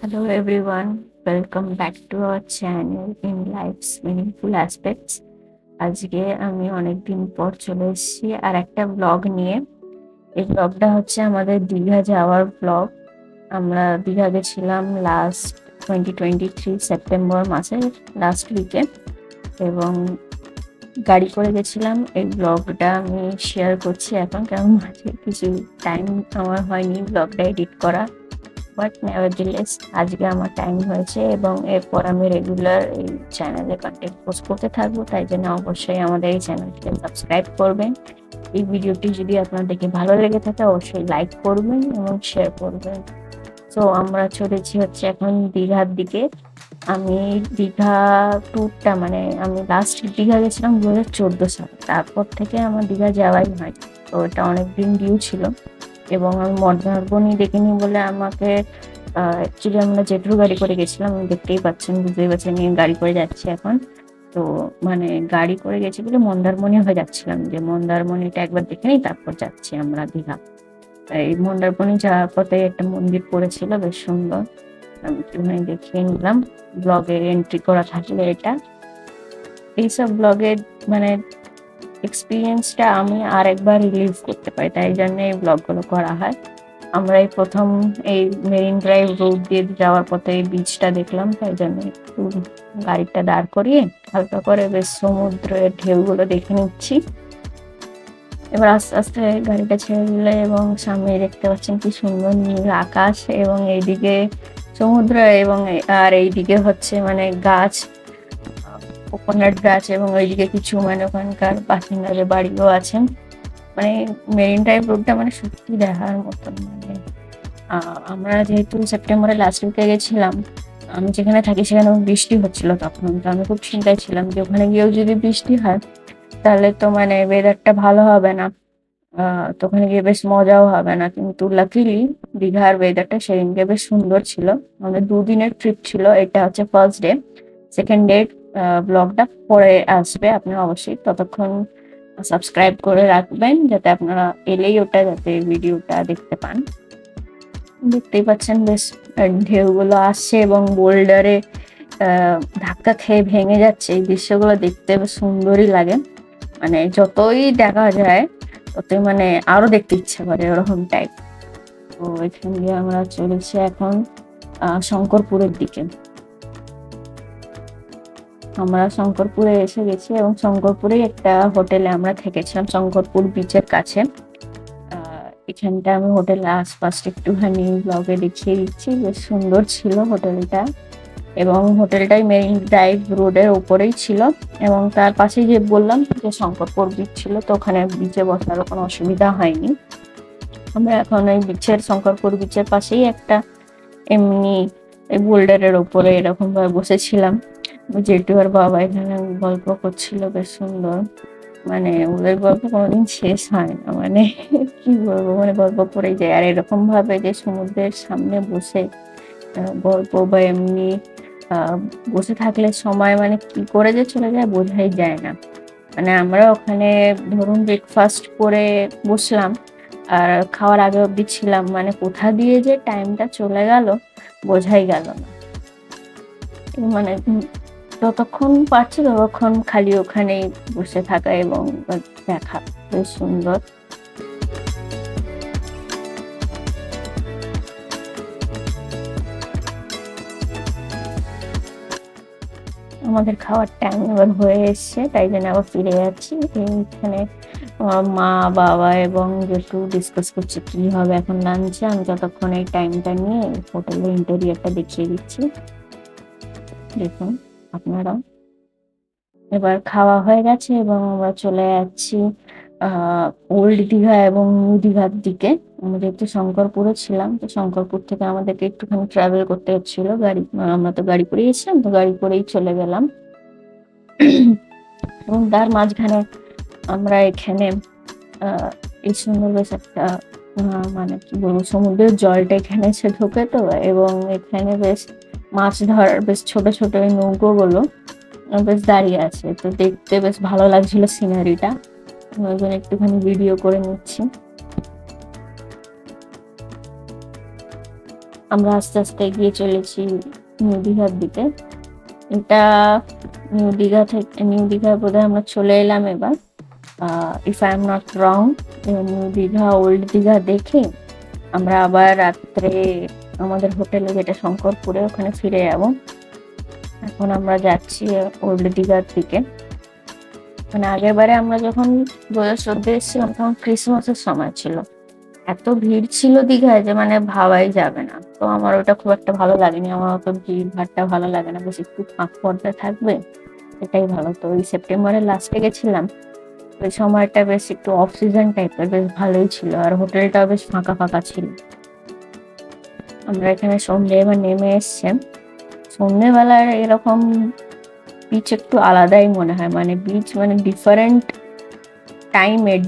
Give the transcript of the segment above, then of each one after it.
Hello everyone, welcome back to our channel in Life's Meaningful Aspects. আজকে আমি অনেকদিন পর চলে এসেছি আর একটা ব্লগ নিয়ে। এই ব্লগটা হচ্ছে আমাদের দীঘা যাওয়ার ব্লগ। আমরা দীঘা গেছিলাম লাস্ট 2023 সেপ্টেম্বর মাসের লাস্ট উইকে এবং গাড়ি করে গেছিলাম। এই ব্লগটা আমি শেয়ার করছি এখন, কারণ মাঝে কিছু টাইম আমার হয়নি ব্লগটা এডিট করা, বাট নেভারদিলেস আজকে আমার টাইম হয়েছে এবং এরপর আমি রেগুলার এই চ্যানেলে কন্টেন্ট পোস্ট করতে থাকবো। তাই জন্য অবশ্যই আমাদের এই চ্যানেলটিকে সাবস্ক্রাইব করবেন। এই ভিডিওটি যদি আপনার দেখে ভালো লেগে থাকে অবশ্যই লাইক করবেন এবং শেয়ার করবেন। তো আমরা চলেছি হচ্ছে এখন দীঘার দিকে। আমি দীঘা ট্যুরটা মানে আমি লাস্ট দীঘা গেছিলাম 2014 সালে, তারপর থেকে আমার দীঘা যাওয়াই হয়। তো এটা অনেকদিন ডিউ ছিল এবং আমি মন্দারমণি দেখিনি বলে আমাকে অ্যাকচুয়ালি আমরা জেঠুর গাড়ি করে গেছিলাম। দেখতেই পাচ্ছেন, বুঝতেই পারছেন গাড়ি করে যাচ্ছি এখন। তো মানে গাড়ি করে গেছি বলে মন্দারমণি হয়ে যাচ্ছিলাম, যে মন্দারমণিটা একবার দেখে নিই তারপর যাচ্ছি আমরা দীঘা। এই মন্দারমণি যাওয়ার পথে একটা মন্দির পড়েছিল বেশ সুন্দর, আমি একটুখানি দেখিয়ে নিলাম। ব্লগে এন্ট্রি করা থাকলে এটা, এইসব ব্লগে মানে এক্সপিরিয়েন্সটা আমি আর একবার রিলিভ করতে পারি, তাই জন্য এই ব্লগগুলো করা হয়। আমরা এই প্রথম এই মেরিন ড্রাইভ রোড দিয়ে যাওয়ার পথে এই বিচটা দেখলাম, তাই জন্য একটু গাড়িটা দাঁড় করিয়ে হালকা করে বেশ সমুদ্রের ঢেউগুলো দেখে নিচ্ছি। এবার আস্তে আস্তে গাড়িটা ছেড়ে দিলে এবং সামনে দেখতে পাচ্ছেন কি সুন্দর নীল আকাশ এবং এইদিকে সমুদ্র এবং আর এইদিকে হচ্ছে মানে গাছ, কোকোনাট গাছ, এবং ওইদিকে কিছু মানে ওখানকার বাসিন্দাদের বাড়িও আছেন। মানে মেরিন ড্রাইভ রোডটা মানে সত্যি দেখার মতন। মানে আমরা যেহেতু সেপ্টেম্বরের লাস্ট উইকে গেছিলাম, আমি যেখানে থাকি সেখানে বৃষ্টি হচ্ছিল তখন, তো আমি খুব চিন্তায় ছিলাম যে ওখানে গিয়েও যদি বৃষ্টি হয় তাহলে তো মানে ওয়েদারটা ভালো হবে না, তো ওখানে গিয়ে বেশ মজাও হবে না। কিন্তু লাকিলি দীঘার ওয়েদারটা সেদিনকে বেশ সুন্দর ছিল। আমাদের দুদিনের ট্রিপ ছিল, এটা হচ্ছে ফার্স্ট ডে। সেকেন্ড ডে ব্লগটা পরে আসবে, আপনারা অবশ্যই ততক্ষণ সাবস্ক্রাইব করে রাখবেন যাতে আপনারা এলেই ওটা যাতে ভিডিওটা দেখতে পান। দেখতেই পাচ্ছেন বেশ ঢেউগুলো আসছে এবং বোল্ডারে ধাক্কা খেয়ে ভেঙে যাচ্ছে। এই দৃশ্যগুলো দেখতে বেশ সুন্দরই লাগে, মানে যতই দেখা যায় ততই মানে আরো দেখতে ইচ্ছে করে ওরকম টাইপ। তো এখান দিয়ে আমরা চলেছি এখন শঙ্করপুরের দিকে। আমরা শঙ্করপুরে এসে গেছি এবং শঙ্করপুরে একটা হোটেলে আমরা থেকেছিলাম, শঙ্করপুর বিচের কাছে। এখানটা আমি হোটেলের আশপাশ একটুখানি ব্লগে দেখিয়ে দিচ্ছি, বেশ সুন্দর ছিল হোটেলটা এবং হোটেলটাই মেরিন ড্রাইভ রোডের উপরেই ছিল এবং তার পাশেই যে বললাম যে শঙ্করপুর বিচ ছিল, তো ওখানে বিচে বসার কোনো অসুবিধা হয়নি। আমরা এখন ওই বিচের শঙ্করপুর বিচের পাশেই একটা এমনি বোল্ডারের উপরে এরকম ভাবে বসেছিলাম। জেঠু আর বাবা এখানে গল্প করছিল বেশ সুন্দর, মানে ওদের গল্প কোনোদিন শেষ হয় না, মানে কি বলবো, মানে গল্প করেই যায়। আর এরকম ভাবে যে সমুদ্রের সামনে বসে গল্প বা এমনি বসে থাকলে সময় মানে কি করে যে চলে যায় বোঝাই যায় না। মানে আমরা ওখানে ধরুন ব্রেকফাস্ট করে বসলাম আর খাওয়ার আগে অব্দি ছিলাম, মানে কোথা দিয়ে যে টাইমটা চলে গেল বোঝাই গেল না। মানে যতক্ষণ পারছি ততক্ষণ খালি ওখানেই বসে থাকা এবং দেখা, বেশ সুন্দর। আমাদের খাওয়ার টাইম এবার হয়ে এসছে, তাই জন্য আবার ফিরে যাচ্ছি। এইখানে আমার মা বাবা এবং যেটু ডিসকাস করছে কি হবে এখন লাঞ্চে। আমি যতক্ষণ এই টাইমটা নিয়ে হোটেলের ইন্টেরিয়রটা দেখিয়ে দিচ্ছি, দেখুন আপনারা। এবার খাওয়া হয়ে গেছে এবং আমরা চলে যাচ্ছি ওল্ড দীঘা এবং নিউ দীঘার দিকে। আমরা যেহেতু শঙ্করপুরে ছিলাম, তো শঙ্করপুর থেকে আমাদেরকে একটুখানি ট্রাভেল করতে হচ্ছিল গাড়ি, আমরা তো গাড়ি করে গেছিলাম, তো গাড়ি করেই চলে গেলাম। এবং তার মাঝখানে আমরা এখানে এই সুন্দর বেশ একটা মানে কি বলবো, সমুদ্রের জলটা এখানে এসে ঢোকে তো, এবং এখানে বেশ মাছ ধরার বেশ ছোট ছোট এই নৌকো গুলো বেশ দাঁড়িয়ে আছে, তো দেখতে বেশ ভালো লাগছিল সিনারিটা। ওই জন্য একটুখানি ভিডিও করে নিচ্ছি। আমরা আস্তে আস্তে এগিয়ে চলেছি নিউ দীঘার দিকে। এটা নিউ দীঘায় বোধহয় আমরা চলে এলাম এবার, if I am not wrong. New Digha old Digha দেখে আমরা আবার রাত্রে আমাদের হোটেলে, যেটা শঙ্করপুরে, ওখানে ফিরে যাব। এখন আমরা যাচ্ছি ওল্ড দীঘার দিকে। মানে আগের বারে আমরা যখন 2014 এসেছিলাম তখন ক্রিসমাসের সময় ছিল, এত ভিড় ছিল দীঘায় যে মানে ভাবাই যাবে না। তো আমার ওটা খুব একটা ভালো লাগেনি, আমার অত ভিড় ভাড়টা ভালো লাগে না, বেশ একটু ফাঁক পর্দা থাকবে এটাই ভালো। তো ওই সেপ্টেম্বরের লাস্টে গেছিলাম, ওই সময়টা বেশ একটু অফ সিজন টাইপের, বেশ ভালোই ছিল, আর হোটেলটাও বেশ ফাঁকা ফাঁকা ছিল। আমরা এখানে সন্ধ্যে এবার নেমে এসছে। সন্ধ্যেবেলার এরকম বিচ একটু আলাদাই মনে হয়, মানে বিচ মানে ডিফারেন্ট টাইমের,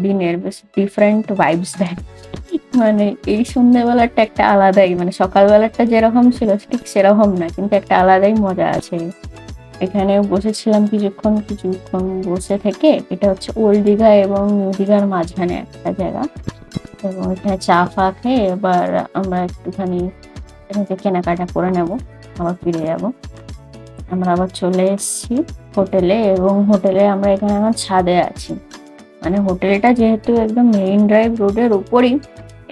দিনের বেশ ডিফারেন্ট ভাইবস দেয়। মানে এই সন্ধ্যেবেলাটা একটা আলাদাই, মানে সকালবেলাটা যেরকম ছিল ঠিক সেরকম না, কিন্তু একটা আলাদাই মজা আছে। এখানে বসেছিলাম কিছুক্ষণ বসে থেকে। এটা হচ্ছে ওল্ড দীঘা এবং নিউ দীঘার মাঝখানে একটা জায়গা, এবং এখানে চা ফা খেয়ে এবার আমরা একটুখানি এখান থেকে কেনাকাটা করে নেব, আবার ফিরে যাব। আমরা আবার চলে এসেছি হোটেলে, এবং হোটেলে আমরা এখানে আমার ছাদে আছি। মানে হোটেলটা যেহেতু একদম মেরিন ড্রাইভ রোডের উপরই,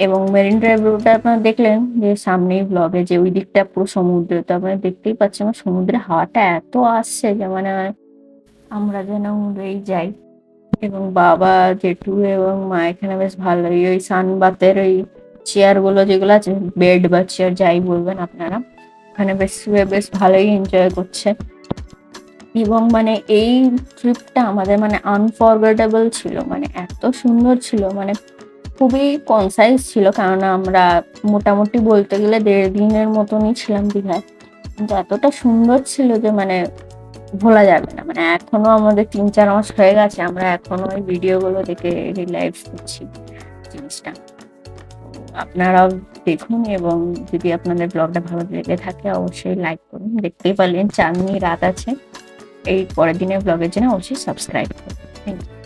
এবং মেরিন ড্রাইভ রোডটা আপনারা দেখলেন যে সামনেই ব্লগে, যে ওই দিকটা পুরো সমুদ্র, তো আপনারা দেখতেই পাচ্ছেন আমার সমুদ্রের হাওয়াটা এত আসছে যে মানে আমরা যেন উড়েই যাই। এবং বাবা, জেঠু এবং মা এখানে বেশ ভালোই ওই সানবাতের ওই চেয়ার গুলো যেগুলো আছে, বেড বা চেয়ার যাই বলবেন আপনারা, ওখানে বেশ শুয়ে বেশ ভালোই এনজয় করছে। এবং মানে এই ট্রিপটা আমাদের মানে আনফরগেটেবল ছিল, মানে এত সুন্দর ছিল, মানে খুবই কনসাইজ ছিল, কারণ আমরা মোটামুটি বলতে গেলে 1.5 দিনের মতনই ছিলাম দীঘায়, কিন্তু এতটা সুন্দর ছিল যে মানে ভোলা যাবে না। মানে এখনো আমাদের 3-4 মাস হয়ে গেছে, আমরা এখনো ওই ভিডিওগুলো দেখে রিলাইভ করছি জিনিসটা। তো আপনারাও দেখুন, এবং যদি আপনাদের ব্লগটা ভালো লেগে থাকে অবশ্যই লাইক করুন। দেখতেই পারলেন চাঁদনি রাত আছে, এই পরের দিনের ব্লগের জন্য অবশ্যই সাবস্ক্রাইব করুন। Thank you.